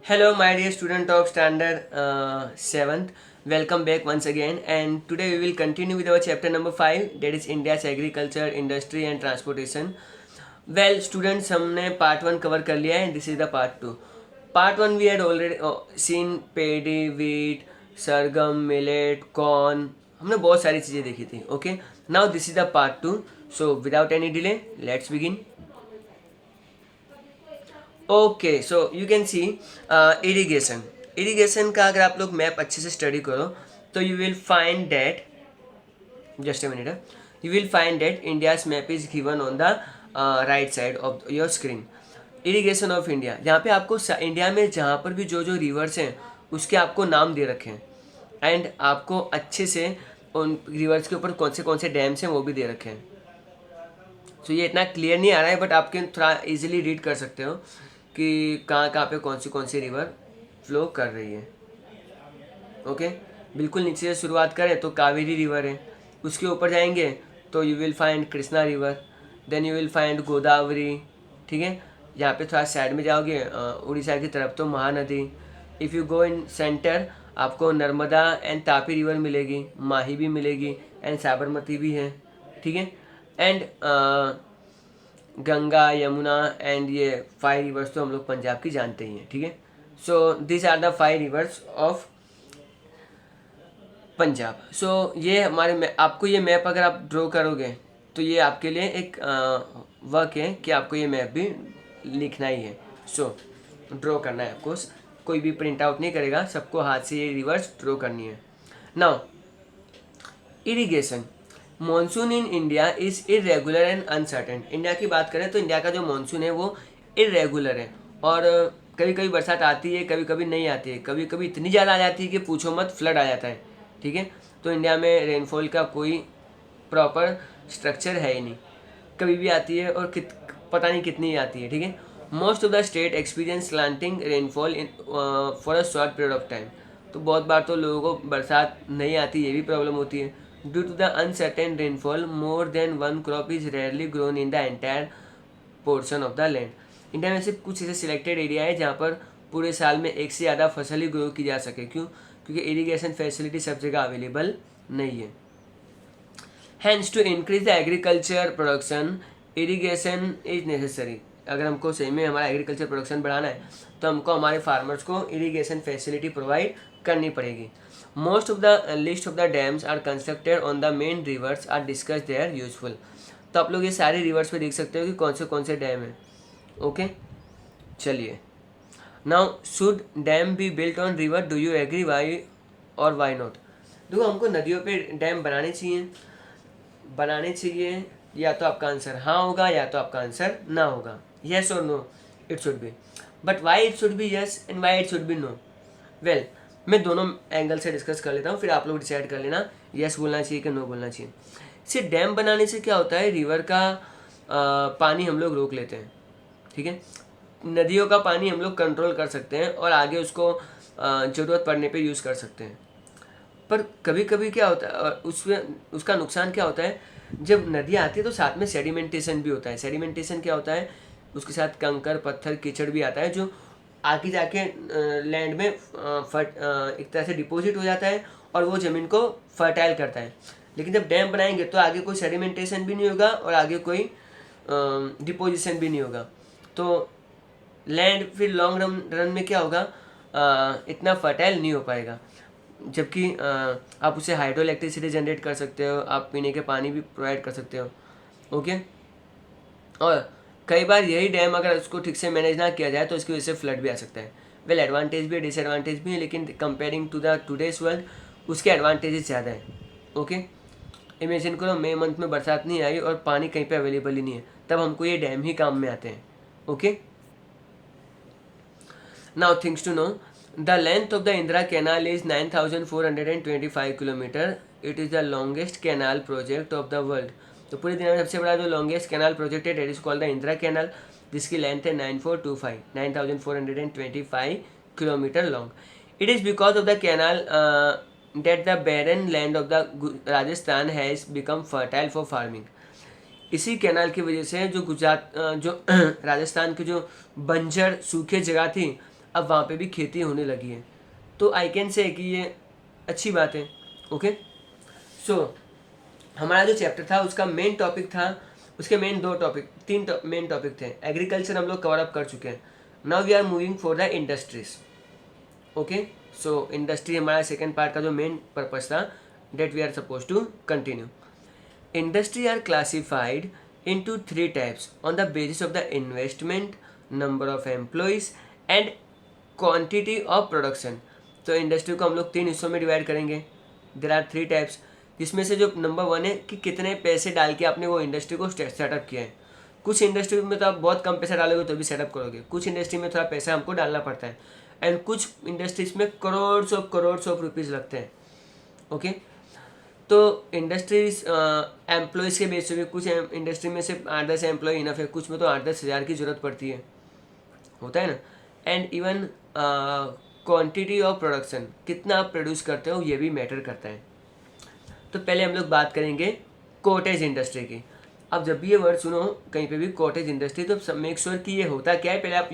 Hello, my dear student of standard 7th. Welcome back once again. And today we will continue with our chapter number 5, that is India's agriculture, industry and transportation. Well, students, हमने part 1 cover कर लिया है. This is the part 2. Part 1 we had already seen paddy, wheat, sorghum, millet, corn. हमने बहुत सारी चीज़ें देखी थी. Okay. Now this is the part 2. So without any delay, let's begin. Okay so you can see irrigation का अगर आप लोग मैप अच्छे से स्टडी करो तो you will find that just a minute you will find that India's map is given on the right side of your screen. Irrigation of India, जहाँ पे आपको इंडिया में जहाँ पर भी जो जो रिवर्स हैं उसके आपको नाम दे रखे हैं एंड आपको अच्छे से उन रिवर्स के ऊपर कौन से डैम्स हैं वो भी दे रखे हैं. सो ये इतना क्लियर नहीं आ रहा है बट आप थोड़ा इजीली रीड कर सकते हो कि कहाँ कहाँ पे कौन सी रिवर फ्लो कर रही है. ओके, बिल्कुल नीचे से शुरुआत करें तो कावेरी रिवर है. उसके ऊपर जाएंगे तो you will find Krishna river, then you will find Godavari. ठीक है, यहाँ पे थोड़ा साइड में जाओगे उड़ीसा की तरफ तो Mahanadi. If you go in centre आपको नर्मदा एंड तापी रिवर मिलेगी, माही भी मिलेगी एंड साबरमती भी है. ठीक है, एंड गंगा, यमुना एंड ये 5 रिवर्स तो हम लोग पंजाब की जानते ही हैं. ठीक है, so this are the 5 rivers of Punjab. So ये हमारे आपको ये मैप अगर आप ड्रॉ करोगे तो ये आपके लिए एक वर्क है कि आपको ये मैप भी लिखना ही है. सो ड्रॉ करना है आपको, कोई भी प्रिंट आउट नहीं करेगा, सबको हाथ से ये रिवर्स ड्रॉ करनी है. Now irrigation. Monsoon in India is irregular and uncertain. India की बात करें तो इंडिया का जो मॉनसून है वो इरेगुलर है और कभी कभी बरसात आती है, कभी कभी नहीं आती है, कभी कभी इतनी ज़्यादा आ जाती है कि पूछो मत, फ्लड आ जाता है. ठीक है, तो इंडिया में रेनफॉल का कोई प्रॉपर स्ट्रक्चर है ही नहीं, कभी भी आती है और पता नहीं कितनी आती है. ठीक है, most of the state experience slanting rainfall in for a short period of time. तो बहुत बार तो लोगों को बरसात नहीं आती, ये भी प्रॉब्लम होती है. Due to the uncertain rainfall more than one crop is rarely grown in the entire portion of the land. India में सिर्फ कुछ ऐसे सिलेक्टेड एरिया है जहाँ पर पूरे साल में एक से ज़्यादा फसल ही ग्रो की जा सके. क्यों? क्योंकि इरीगेशन फैसिलिटी सब जगह अवेलेबल नहीं है. Hence to increase the agriculture production irrigation is necessary. अगर हमको सही में हमारा एग्रीकल्चर प्रोडक्शन बढ़ाना है तो हमको हमारे फार्मर्स को इरीगेशन फैसिलिटी प्रोवाइड करनी पड़ेगी. Most of the list of the dams are constructed on the main rivers are discuss they are useful. तो आप लोग ये सारे रिवर्स पे देख सकते हो कि कौन से डैम हैं. ओके, चलिए. Now should dam be built on river, do you agree, why और वाई नॉट. देखो, हमको नदियों पे डैम बनाने चाहिए. या तो आपका आंसर हाँ होगा या तो आपका आंसर ना होगा. येस और no it should be. But why it should be yes and why it should be no. Well, मैं दोनों एंगल से डिस्कस कर लेता हूँ, फिर आप लोग डिसाइड कर लेना येस बोलना चाहिए कि नो बोलना चाहिए. सिर्फ डैम बनाने से क्या होता है, रिवर का पानी हम लोग रोक लेते हैं. ठीक है, नदियों का पानी हम लोग कंट्रोल कर सकते हैं और आगे उसको ज़रूरत पड़ने पे यूज़ कर सकते हैं. पर कभी कभी क्या होता है उसमें उसका नुकसान क्या होता है, जब नदियाँ आती है तो साथ में सेडिमेंटेशन भी होता है. सेडिमेंटेशन क्या होता है, उसके साथ कंकर, पत्थर, कीचड़ भी आता है जो आगे जाके लैंड में एक तरह से डिपॉजिट हो जाता है और वो ज़मीन को फर्टाइल करता है. लेकिन जब डैम बनाएंगे तो आगे कोई सेडिमेंटेशन भी नहीं होगा और आगे कोई डिपोजिशन भी नहीं होगा. तो लैंड फिर लॉन्ग रन में क्या होगा, इतना फर्टाइल नहीं हो पाएगा. जबकि आप उसे हाइड्रो इलेक्ट्रिसिटी जनरेट कर सकते हो, आप पीने के पानी भी प्रोवाइड कर सकते हो. ओके, और कई बार यही डैम अगर उसको ठीक से मैनेज ना किया जाए तो इसकी वजह से फ्लड भी आ सकता है. वेल, एडवांटेज भी है, डिसएडवांटेज भी है, लेकिन comparing to the today's world उसके एडवांटेजेस ज़्यादा है. ओके, इमेजिन करो मई मंथ में बरसात नहीं आई और पानी कहीं पे अवेलेबल ही नहीं है, तब हमको ये डैम ही काम में आते हैं. Okay, now things to know. The length of the Indira canal is 9,425 kilometre. It is the longest canal project of the world. तो पूरी दुनिया में सबसे बड़ा जो लॉन्गेस्ट कैनाल प्रोजेक्ट है, that is called the Indira canal, जिसकी लेंथ है 9,425 kilometre long. It is because of the canal that the barren land of the Rajasthan has become fertile for farming. इसी कैनाल की वजह से जो गुजरात जो राजस्थान की जो बंजर सूखे जगह थी अब वहाँ पे भी खेती होने लगी है। तो आई कैन से कि ये अच्छी बात है। ओके, सो हमारा जो चैप्टर था उसका मेन टॉपिक था, उसके मेन तीन मेन टॉपिक थे। एग्रीकल्चर हम लोग कवर अप कर चुके हैं। Now we are moving for the industries. Okay, so industry हमारा सेकेंड पार्ट का जो मेन पर्पज था, that we are suppose to continue. Industry are classified into three types on the basis of the investment, number of employees and quantity of production। तो industry को हम लोग 3 हिस्सों में डिवाइड करेंगे। देर आर 3 टाइप्स, जिसमें से जो नंबर 1 है कि कितने पैसे डाल के आपने वो इंडस्ट्री को सेटअप किया है। कुछ इंडस्ट्री में तो आप बहुत कम पैसा डालोगे तो भी सेटअप करोगे, कुछ इंडस्ट्री में थोड़ा पैसा हमको डालना पड़ता है, एंड कुछ इंडस्ट्रीज में करोड़ ऑफ रुपीज़ लगते हैं। ओके, तो इंडस्ट्रीज एम्प्लॉयज़ के बेस पे, कुछ इंडस्ट्री में सिर्फ 8-10 एम्प्लॉय इनफ है, कुछ में तो 8-10 हज़ार की ज़रूरत पड़ती है, होता है ना। And even quantity of production, कितना आप प्रोड्यूस करते हो ये भी मैटर करता है। तो पहले हम लोग बात करेंगे कॉटेज इंडस्ट्री की। अब जब भी ये वर्ड सुनो कहीं पे भी कॉटेज इंडस्ट्री, तो मेक श्योर कि ये होता क्या है, पहले आप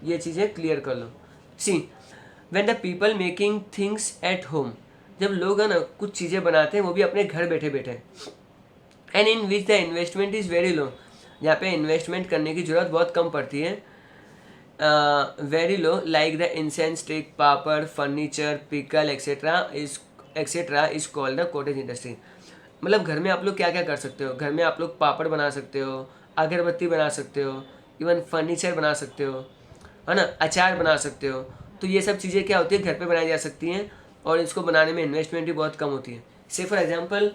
ये चीज़ें क्लियर कर लो। See, when the people making things at home, जब लोग है ना कुछ चीज़ें बनाते हैं वो भी अपने घर बैठे बैठे, and in which the investment is very low, जहाँ पे इन्वेस्टमेंट करने की ज़रूरत बहुत कम पड़ती है, very low, like the incense stick, papad, furniture, pickle etcetera is called the cottage industry. मतलब घर में आप लोग क्या क्या कर सकते हो, घर में आप लोग पापड़ बना सकते हो, अगरबत्ती बना सकते हो, इवन फर्नीचर बना सकते हो, है ना, अचार बना सकते हो। तो ये सब चीज़ें क्या होती है, घर पे बनाई जा सकती हैं, और इसको बनाने में इन्वेस्टमेंट भी बहुत कम होती है। से फॉर एग्जांपल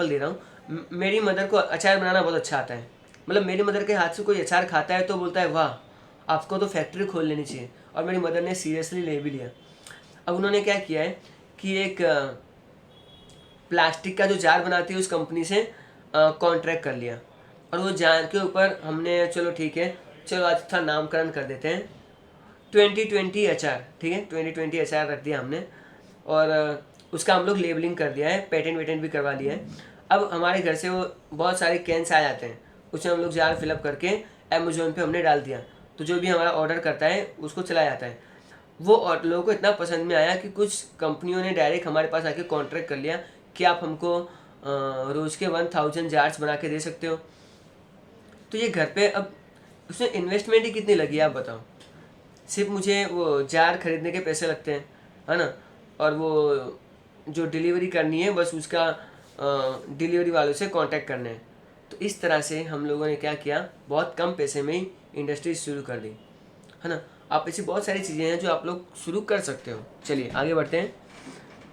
दे रहा हूँ, मेरी मदर को अचार बनाना बहुत अच्छा आता है। मतलब मेरी मदर के हाथ से कोई अचार खाता है तो बोलता है वाह, आपको तो फैक्ट्री खोल लेनी चाहिए, और मेरी मदर ने सीरियसली ले भी लिया। अब उन्होंने क्या किया है कि एक प्लास्टिक का जो जार बनाती है उस कंपनी से कॉन्ट्रैक्ट कर लिया, और वो जार के ऊपर हमने चलो ठीक है, चलो आज था नामकरण कर देते हैं, 2020 अचार, ठीक है, 2020 अचार रख दिया हमने, और उसका हम लोग लेबलिंग कर दिया है, पेटेंट वेटेंट भी करवा लिया है। अब हमारे घर से वो बहुत सारे कैंस आ जाते हैं, उसमें हम लोग जार फिलअप करके अमेजोन पे हमने डाल दिया, तो जो भी हमारा ऑर्डर करता है उसको चला जाता है। वो लोगों को इतना पसंद में आया कि कुछ कंपनियों ने डायरेक्ट हमारे पास आके कॉन्ट्रैक्ट कर लिया कि आप हमको रोज़ के 1000 जार्स बना के दे सकते हो। तो ये घर पे, अब उसमें इन्वेस्टमेंट ही कितनी लगी आप बताओ, सिर्फ मुझे वो जार खरीदने के पैसे लगते हैं, है ना, और वो जो डिलीवरी करनी है बस उसका डिलीवरी वालों से कांटेक्ट करना है। तो इस तरह से हम लोगों ने क्या किया, बहुत कम पैसे में ही इंडस्ट्री शुरू कर दी, है ना। आप ऐसी बहुत सारी चीज़ें हैं जो आप लोग शुरू कर सकते हो। चलिए आगे बढ़ते हैं।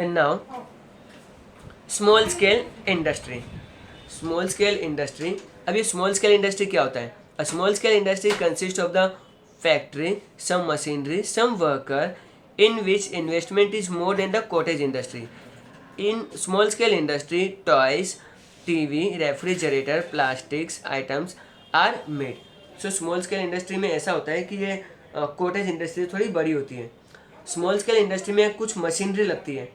And now small scale industry. Small scale industry, अब ये स्मॉल स्केल इंडस्ट्री क्या होता है? A small scale industry consist of the factory, some machinery, some worker in which investment is more than the cottage industry. In small scale industry, toys, TV, refrigerator, plastics items are made. So small scale industry में ऐसा होता है कि ये cottage industry थोड़ी बड़ी होती है। स्मॉल स्केल इंडस्ट्री में कुछ मशीनरी लगती है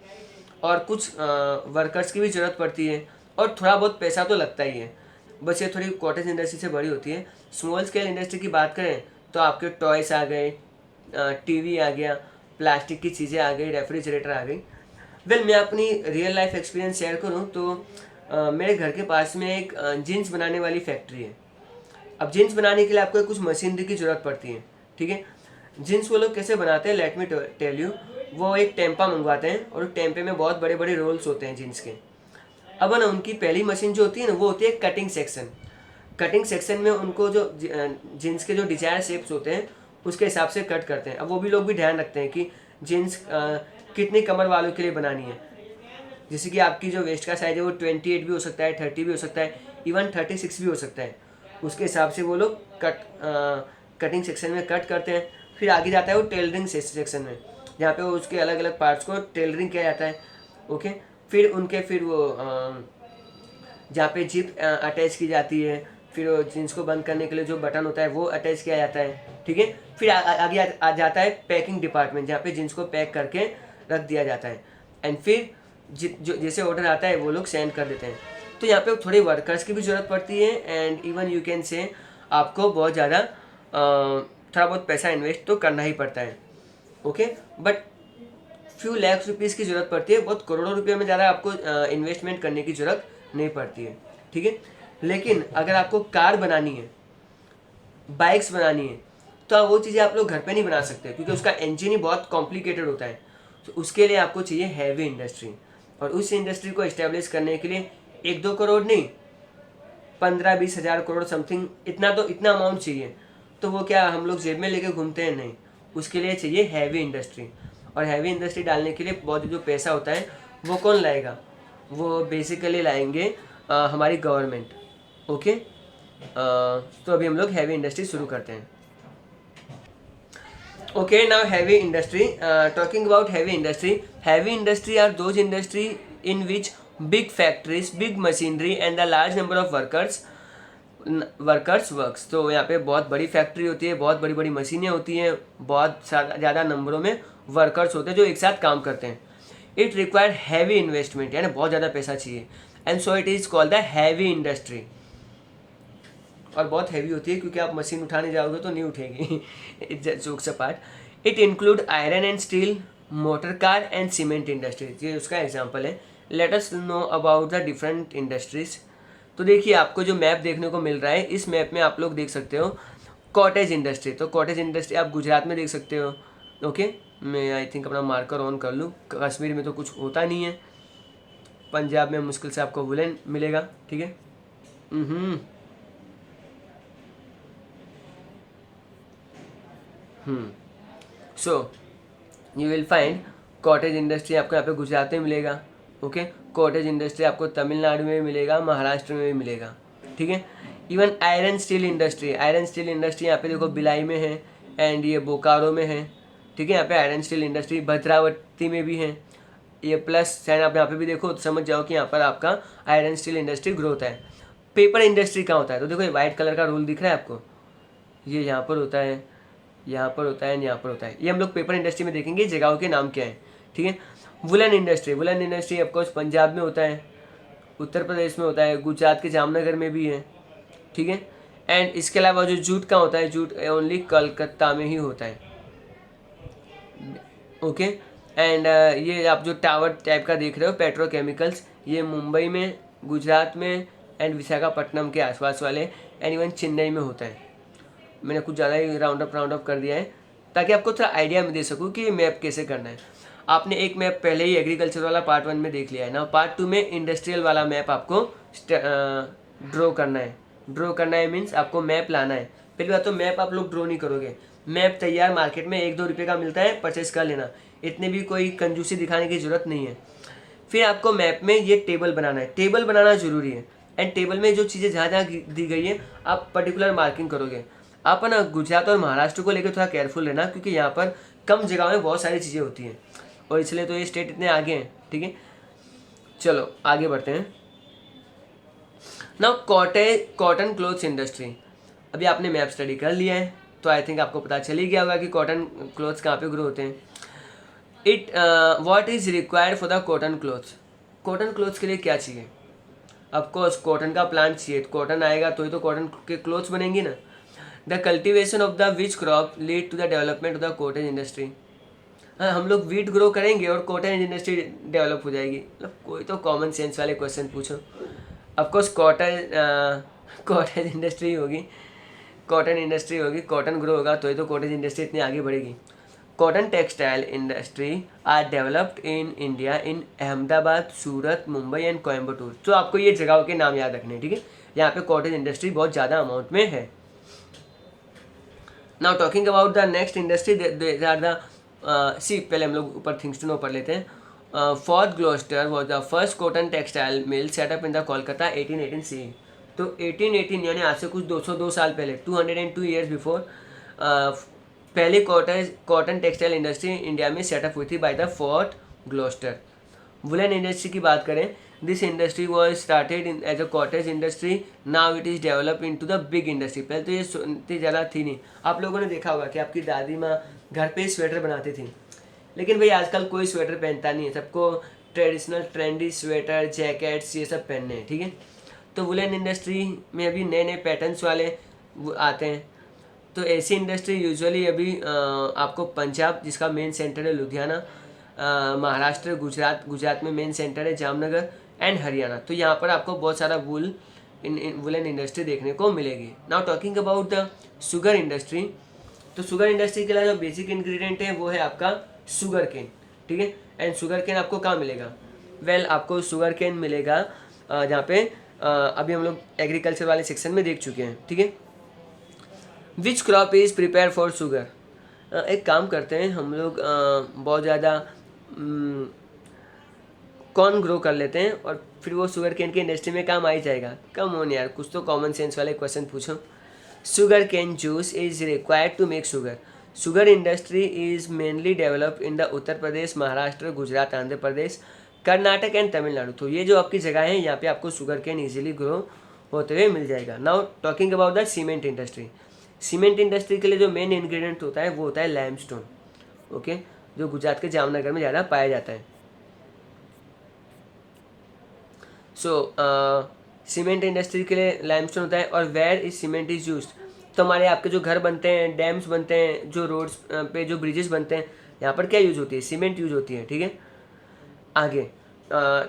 और कुछ वर्कर्स की भी ज़रूरत पड़ती है, और थोड़ा बहुत पैसा तो लगता ही है, बस ये थोड़ी कॉटेज इंडस्ट्री से बड़ी होती है। स्मॉल स्केल इंडस्ट्री की बात करें तो आपके टॉयस आ गए, टीवी आ गया, प्लास्टिक की चीज़ें आ गई, रेफ्रिजरेटर आ गई। वेल मैं अपनी रियल लाइफ एक्सपीरियंस शेयर करूँ तो मेरे घर के पास में एक जीन्स बनाने वाली फैक्ट्री है। अब जीन्स बनाने के लिए आपको कुछ मशीनरी की ज़रूरत पड़ती है, ठीक है। जीन्स वो लोग कैसे बनाते हैं, लेट मी टेल यू। वो एक टेम्पा मंगवाते हैं, और टेम्पे में बहुत बड़े बड़े रोल्स होते हैं जीन्स के। अब ना उनकी पहली मशीन जो होती है ना, वो होती है कटिंग सेक्शन। कटिंग सेक्शन में उनको जो जीन्स के जो डिजायर शेप्स होते हैं उसके हिसाब से कट करते हैं। अब वो भी लोग भी ध्यान रखते हैं कि जीन्स कितनी कमर वालों के लिए बनानी है। जैसे कि आपकी जो वेस्ट का साइज़ है वो 28 भी हो सकता है, 30 भी हो सकता है, इवन 36 भी हो सकता है। उसके हिसाब से वो लोग कटिंग सेक्शन में कट करते हैं। फिर आगे जाता है वो टेलरिंग सेक्शन में, जहाँ पे उसके अलग अलग पार्ट्स को टेलरिंग किया जाता है। ओके, फिर वो जहाँ पे जिप अटैच की जाती है, फिर जीन्स को बंद करने के लिए जो बटन होता है वो अटैच किया जाता है, ठीक है। फिर आगे आ जाता है पैकिंग डिपार्टमेंट, जहाँ पे जीन्स को पैक करके रख दिया जाता है, एंड फिर जो जैसे ऑर्डर आता है वो लोग सेंड कर देते हैं। तो यहाँ पे थोड़े वर्कर्स की भी ज़रूरत पड़ती है, and even you can say आपको बहुत ज़्यादा थोड़ा बहुत पैसा इन्वेस्ट तो करना ही पड़ता है, okay. But few lakhs rupees की ज़रूरत पड़ती है, बहुत करोड़ों रुपये में ज़्यादा आपको इन्वेस्टमेंट करने की ज़रूरत नहीं पड़ती है, ठीक है। लेकिन अगर आपको कार बनानी है, बाइक्स बनानी है, तो वो चीज़ें आप लोग घर पे नहीं बना सकते, क्योंकि उसका इंजन ही बहुत कॉम्प्लिकेटेड होता है। तो उसके लिए आपको चाहिए हैवी इंडस्ट्री, और उस इंडस्ट्री को इस्टेब्लिश करने के लिए 1-2 करोड़ नहीं, 15-20 हज़ार करोड़ समथिंग, इतना अमाउंट चाहिए। तो वो क्या हम लोग जेब में लेके घूमते हैं? नहीं, उसके लिए चाहिए हैवी इंडस्ट्री। और हैवी इंडस्ट्री डालने के लिए बहुत जो पैसा होता है वो कौन लाएगा? वो बेसिकली लाएंगे हमारी गवर्नमेंट, ओके। तो अभी हम लोग हैवी इंडस्ट्री शुरू करते हैं। Okay, now heavy industry. Talking about heavy industry are those industry in which big factories, big machinery and a large number of workers works. तो यहाँ पे बहुत बड़ी फैक्ट्री होती है, बहुत बड़ी बड़ी मशीनें होती हैं, बहुत ज़्यादा नंबरों में वर्कर्स होते हैं जो एक साथ काम करते हैं। इट रिक्वायर हैवी इन्वेस्टमेंट, यानी बहुत ज़्यादा पैसा चाहिए, and so it is called the heavy industry. और बहुत हैवी होती है क्योंकि आप मशीन उठाने जाओगे तो नहीं उठेगी। It's jokes apart. It include iron and steel, motor car and cement industries, ये उसका एग्जांपल है। Let us know about the different industries. तो देखिए, आपको जो मैप देखने को मिल रहा है, इस मैप में आप लोग देख सकते हो कॉटेज इंडस्ट्री। तो कॉटेज इंडस्ट्री आप गुजरात में देख सकते हो, ओके। मैं आई थिंक अपना मार्कर ऑन कर लूँ। कश्मीर में तो कुछ होता नहीं है, पंजाब में मुश्किल से आपको वुलन मिलेगा, ठीक है। So you will find cottage industry आपको यहाँ पे गुजरात में मिलेगा, ओके। कॉटेज इंडस्ट्री आपको तमिलनाडु में भी मिलेगा, महाराष्ट्र में भी मिलेगा, ठीक है। इवन आयरन स्टील इंडस्ट्री यहाँ पे देखो भिलाई में है, एंड ये बोकारो में है, ठीक है। यहाँ पे आयरन स्टील इंडस्ट्री भद्रावती में भी है, ये प्लस साइन आप यहाँ पे भी देखो तो समझ जाओ कि यहाँ पर आपका आयरन स्टील इंडस्ट्री ग्रो होता है। पेपर इंडस्ट्री कहाँ होता है? तो देखो ये वाइट कलर का रूल दिख रहा है आपको, ये यहाँ पर होता है, यहाँ पर होता है, यहाँ पर होता है। ये हम लोग पेपर इंडस्ट्री में देखेंगे जगहों के नाम क्या है, ठीक है। वुलन इंडस्ट्री ऑफकोर्स पंजाब में होता है, उत्तर प्रदेश में होता है, गुजरात के जामनगर में भी है, ठीक है। एंड इसके अलावा जो जूट का होता है, जूट ओनली कलकत्ता में ही होता है, ओके। एंड ये आप जो टावर टाइप का देख रहे हो पेट्रोकेमिकल्स, ये मुंबई में, गुजरात में एंड विशाखापट्टनम के आसपास वाले, एंड इवन चेन्नई में होता है। मैंने कुछ ज़्यादा ही राउंड अप कर दिया है ताकि आपको थोड़ा आइडिया में दे सकूँ कि मैप कैसे करना है। आपने एक मैप पहले ही एग्रीकल्चर वाला पार्ट 1 में देख लिया है ना, पार्ट 2 में इंडस्ट्रियल वाला मैप आपको ड्रॉ करना है मीन्स आपको मैप लाना है। पहली बात तो मैप आप लोग ड्रॉ नहीं करोगे, मैप तैयार मार्केट में 1-2 रुपये का मिलता है, परचेस कर लेना, इतनी भी कोई कंजूसी दिखाने की ज़रूरत नहीं है। फिर आपको मैप में ये टेबल बनाना है, टेबल बनाना ज़रूरी है, एंड टेबल में जो चीज़ें जहाँ जहाँ दी गई है आप पर्टिकुलर मार्किंग करोगे। आप ना गुजरात और महाराष्ट्र को लेकर थोड़ा केयरफुल रहना, क्योंकि यहाँ पर कम जगह में बहुत सारी चीज़ें होती हैं और इसलिए तो ये स्टेट इतने आगे हैं, ठीक है। चलो आगे बढ़ते हैं। Now cotton clothes industry. अभी आपने मैप स्टडी कर लिया है तो आई थिंक आपको पता चल ही गया होगा कि कॉटन क्लोथ्स कहाँ पे ग्रो होते हैं। What is required for the cotton clothes. Cotton clothes के लिए क्या चाहिए? ऑफकोर्स कॉटन का प्लांट चाहिए, कॉटन आएगा तो ही तो कॉटन के क्लोथ्स बनेंगी ना। The cultivation of the which crop lead to the development of the cottage industry. हाँ, हम लोग वीट ग्रो करेंगे और कॉटेज इंडस्ट्री डेवलप हो जाएगी। मतलब कोई तो कॉमन सेंस वाले क्वेश्चन पूछो। ऑफकोर्स कॉटेज इंडस्ट्री होगी, कॉटन ग्रो होगा तो ही तो कॉटेज इंडस्ट्री इतनी आगे बढ़ेगी। Cotton textile industry are developed in India in Ahmedabad, Surat, Mumbai and Coimbatore. तो आपको ये जगहों के नाम याद रखने हैं, ठीक है। यहाँ पे कॉटेज इंडस्ट्री बहुत ज़्यादा अमाउंट में है। Now talking about the next industry, पहले हम लोग ऊपर थिंग्स टू नो पढ़ लेते हैं। Fort Gloster was the first cotton textile mill setup in the Kolkata 1818 सी। तो 1818 यानी आज से कुछ 202 साल पहले, 202 ईयर्स बिफोर, पहली कॉटन टेक्सटाइल इंडस्ट्री इंडिया में सेटअप हुई थी by the Fort Gloster. Woollen industry की बात करें, this industry was started in as a cottage industry, now it is develop in to the big industry. पहले तो ये इतनी ज़्यादा थी नहीं। आप लोगों ने देखा होगा कि आपकी दादी माँ घर पे ही स्वेटर बनाती थी, लेकिन भाई आजकल कोई स्वेटर पहनता नहीं है, सबको ट्रेडिशनल ट्रेंडी स्वेटर, जैकेट्स ये सब पहनने हैं, ठीक है। तो वुलन इंडस्ट्री में अभी नए नए पैटर्न्स वाले आते हैं। तो ऐसी इंडस्ट्री यूजुअली अभी आपको पंजाब, जिसका मेन सेंटर है लुधियाना, महाराष्ट्र, गुजरात में मेन सेंटर है जामनगर, एंड हरियाणा। तो यहाँ पर आपको बहुत सारा वुलन इंडस्ट्री देखने को मिलेगी। Now talking about the sugar industry, तो शुगर इंडस्ट्री के लिए जो बेसिक इंग्रेडिएंट है वो है आपका शुगर केन, ठीक है। एंड शुगर केन आपको कहाँ मिलेगा? वेल आपको शुगर केन मिलेगा जहाँ पे अभी हम लोग एग्रीकल्चर वाले सेक्शन में देख चुके हैं, ठीक है। Which crop is prepare for sugar? एक काम करते हैं हम लोग, बहुत ज़्यादा कॉर्न ग्रो कर लेते हैं और फिर वो शुगर केन की इंडस्ट्री में काम आ ही जाएगा। कम ऑन यार, कुछ तो कॉमन सेंस वाले क्वेश्चन पूछो। Sugarcane juice is required to make sugar. Sugar industry is mainly developed in the Uttar Pradesh, Maharashtra, Gujarat, Andhra Pradesh, Karnataka and Tamil Nadu. तो ये जो आपकी जगह है यहाँ पे आपको शुगर केन ईजिली ग्रो होते हुए मिल जाएगा। Now talking about the cement industry. Cement industry के लिए जो मेन इंग्रेडिएंट होता है वो होता है लैमस्टोन, ओके, जो गुजरात के जामनगर में ज़्यादा पाया जाता है। सो सीमेंट इंडस्ट्री के लिए लैमस्टोन होता है। और where is cement is used, तो हमारे आपके जो घर बनते हैं, डैम्स बनते हैं, जो रोड्स पे जो ब्रिजेस बनते हैं, यहाँ पर क्या यूज होती है? सीमेंट यूज होती है, ठीक है। आगे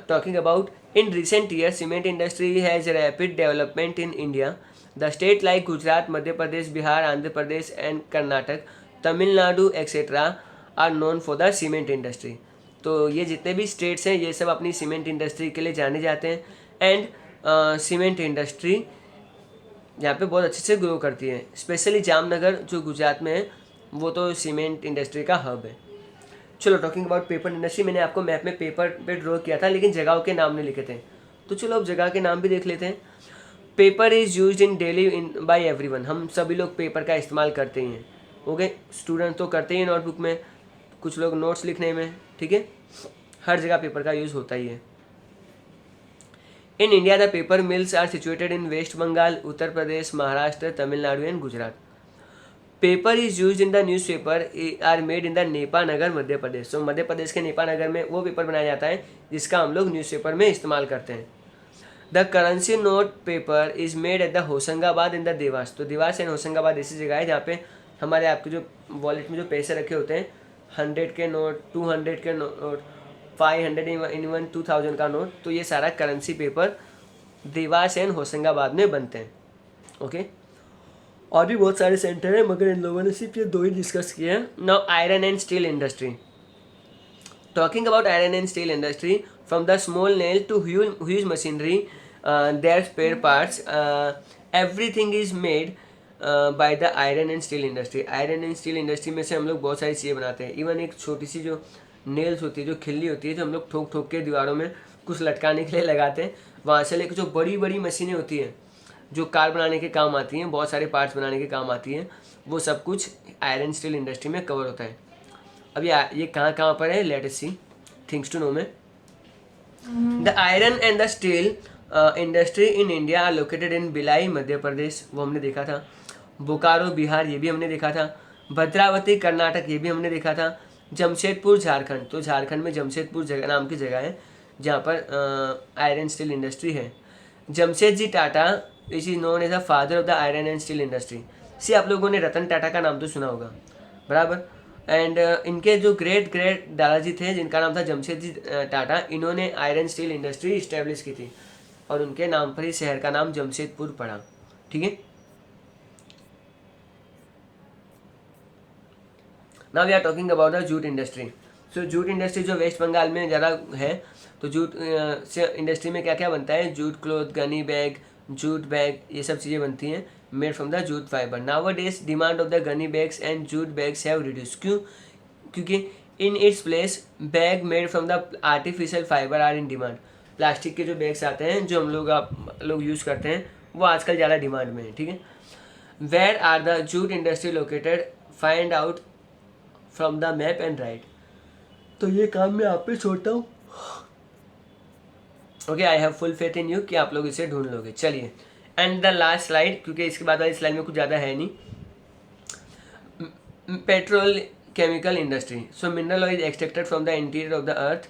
talking about in recent year cement industry has rapid development in India. The state like Gujarat, Madhya Pradesh, Bihar, Andhra Pradesh and Karnataka, Tamil Nadu etcetera are known for the cement industry. तो ये जितने भी स्टेट्स हैं ये सब अपनी सीमेंट इंडस्ट्री के लिए जाने जाते हैं। एंड सीमेंट इंडस्ट्री यहाँ पे बहुत अच्छे से ग्रो करती है। स्पेशली जामनगर जो गुजरात में है वो तो सीमेंट इंडस्ट्री का हब है। चलो टॉकिंग अबाउट पेपर इंडस्ट्री, मैंने आपको मैप में पेपर पे ड्रॉ किया था लेकिन जगहों के नाम नहीं लिखे थे, तो चलो अब जगह के नाम भी देख लेते हैं। Paper is use in daily in by everyone. हम सभी लोग पेपर का इस्तेमाल करते ही हैं, ओके। स्टूडेंट तो करते ही हैं नोटबुक में, कुछ लोग नोट्स लिखने में, ठीक है। हर जगह पेपर का यूज़ होता ही है। In India the paper mills are situated in West Bengal, Uttar Pradesh, Maharashtra, Tamil Nadu and Gujarat. Paper is use in the news paper are made in the Nepanagar, Madhya Pradesh. तो मध्य प्रदेश के नेपानगर में वो पेपर बनाया जाता है जिसका हम लोग न्यूज़पेपर में इस्तेमाल करते हैं। The currency note paper is made at the Hoshangabad in the Dewas. तो देवास एंड होशंगाबाद ऐसी जगह है जहाँ पे हमारे आपके जो वॉलेट में जो पैसे रखे होते हैं, 100 के नोट, 200 के नोट, 500 इवन 2000 का नोट, तो ये सारा currency paper Dewas and Hoshangabad में बनते हैं, ओके। और भी बहुत सारे सेंटर हैं मगर इन लोगों ने सिर्फ ये दो ही डिस्कस किए हैं। Now iron and steel industry. Talking about iron and steel industry, from the small nail to huge machinery, there spare parts, everything is made by the iron and steel industry. Iron and steel industry में से हम लोग बहुत सारी चीज़ें बनाते हैं। Even एक छोटी सी जो नेल्स होती है, जो खिल्ली होती है, जो हम लोग ठोक ठोक के दीवारों में कुछ लटकाने के लिए लगाते हैं, वहाँ से लेकर जो बड़ी बड़ी मशीनें होती हैं जो कार बनाने के काम आती हैं, बहुत सारे पार्ट्स बनाने के काम आती हैं, वो सब कुछ आयरन स्टील इंडस्ट्री में कवर होता है। अब ये कहाँ कहाँ पर है, let us see, things to know में। The iron and the steel industry in India are located in Bhilai, Madhya Pradesh, वो हमने देखा था। बोकारो, बिहार, ये भी हमने देखा था। भद्रावती, कर्नाटक, ये भी हमने देखा था। जमशेदपुर, झारखंड, तो झारखंड में जमशेदपुर जगह नाम की जगह है जहाँ पर आयरन स्टील इंडस्ट्री है। Jamshedji Tata is known as the father of the iron and steel industry. See आप लोगों ने रतन टाटा का नाम तो सुना होगा, बराबर। एंड इनके जो ग्रेट ग्रेट दादाजी थे जिनका नाम था जमशेदजी टाटा, इन्होंने आयरन स्टील इंडस्ट्री इस्टेब्लिश की थी और उनके नाम पर ही शहर का नाम जमशेदपुर पड़ा, ठीक है। Now we are talking about the jute industry. So jute industry जो वेस्ट बंगाल में ज़्यादा है, तो जूट से इंडस्ट्री में क्या क्या बनता है, jute cloth, gunny bag, jute bag, ये सब चीज़ें बनती हैं made from the jute fibre. Nowadays demand of the gunny bags and jute bags have reduce. क्यों? क्योंकि in its place bag made from the artificial fibre are in demand. Plastic के जो bags आते हैं जो हम लोग use करते हैं वो आजकल ज़्यादा डिमांड में है, ठीक है। Where are the jute industry located, find out from the map and write. तो ये काम मैं आप पे छोड़ता हूँ, okay. I have full faith in you कि आप लोग इसे ढूंढ लोगे। चलिए, एंड द लास्ट स्लाइड, क्योंकि इसके बाद वाली स्लाइड में कुछ ज़्यादा है नहीं। Petrol chemical industry. So mineral oil extracted from the interior of the earth.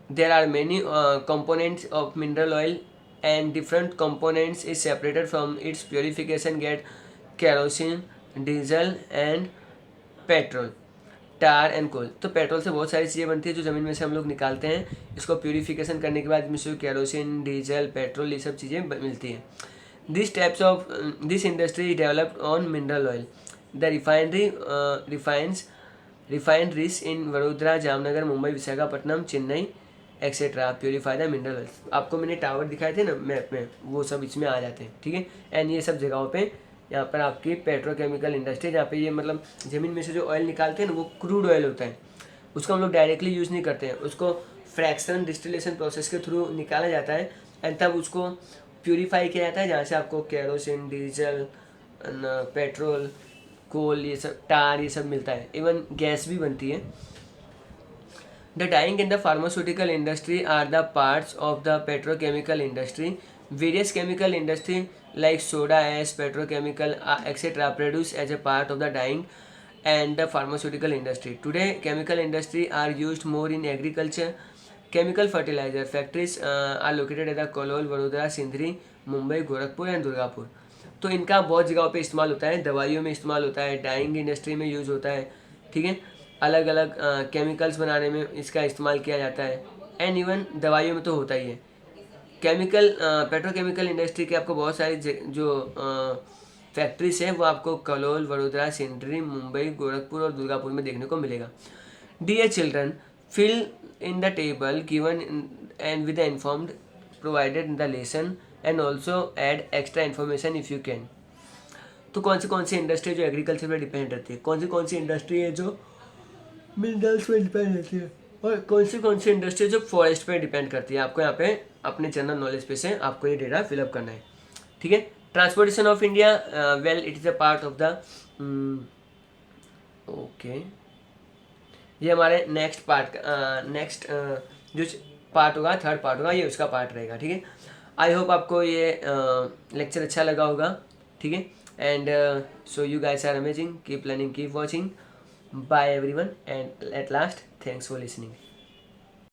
There are many components of mineral oil and different components is separated from its purification get kerosene, diesel and petrol, tar and coal. तो petrol से बहुत सारी चीज़ें बनती है जो ज़मीन में से हम लोग निकालते हैं, इसको प्यूरिफिकेशन करने के बाद इसमें केरोसिन, डीजल, पेट्रोल, ये सब चीज़ें मिलती हैं। This types of this industry developed on mineral oil. The refineries in Vadodara, Jamnagar, Mumbai, Visakhapatnam, Chennai etcetera purify the mineral oil. आपको मैंने टावर दिखाए थे ना मैप में, वो सब इसमें आ जाते हैं, ठीक है। एंड ये सब जगहों पे यहाँ पर आपकी पेट्रोकेमिकल इंडस्ट्री, जहाँ पे ये मतलब ज़मीन में से जो ऑयल निकालते हैं ना वो क्रूड ऑयल होता है, उसको हम लोग डायरेक्टली यूज़ नहीं करते हैं, उसको फ्रैक्शन डिस्टिलेशन प्रोसेस के थ्रू निकाला जाता है एंड तब उसको प्यूरीफाई किया जाता है, जहाँ से आपको केरोसिन, डीजल, पेट्रोल, कोल, ये सब, टार, ये सब मिलता है। इवन गैस भी बनती है। The dyeing in the pharmaceutical industry are the parts of the petrochemical industry. Various chemical industry like soda ash, petrochemical, etc. produce as a part of the dyeing and the pharmaceutical industry. Today, chemical industry are used more in agriculture. Chemical fertilizer factories are located at the Kolol, Vadodara, Sindri, Mumbai, Gorakhpur and Durgapur. तो इनका बहुत जगहों पे इस्तेमाल होता है, दवाइयों में इस्तेमाल होता है, डाइंग इंडस्ट्री में यूज़ होता है, ठीक है। अलग अलग केमिकल्स बनाने में इसका इस्तेमाल किया जाता है एंड इवन दवाइयों में तो होता ही है। केमिकल पेट्रोकेमिकल इंडस्ट्री के आपको बहुत सारी जो फैक्ट्रीज है वो आपको कलोल, वडोदरा, सिंडरी, मुंबई, गोरखपुर और दुर्गापुर में देखने को मिलेगा। Dear children, fill in the table given and with the informed provided in the lesson and also add extra information if you can. तो कौन सी इंडस्ट्री जो एग्रीकल्चर पर डिपेंड रहती है, कौन सी इंडस्ट्री है जो मिनरल्स पे डिपेंड रहती है, और कौन सी इंडस्ट्री जो फॉरेस्ट पे डिपेंड करती है। आपको यहाँ पे अपने जनरल नॉलेज पे से आपको ये डेटा फिलअप करना है, ठीक है। Transportation of India, well it is a part of the okay, ये हमारे नेक्स्ट जो पार्ट होगा, थर्ड पार्ट होगा, ये उसका पार्ट रहेगा, ठीक है। आई होप आपको ये लेक्चर अच्छा लगा होगा, ठीक है। And so you guys are amazing, keep learning, keep watching. Bye everyone, and at last, thanks for listening.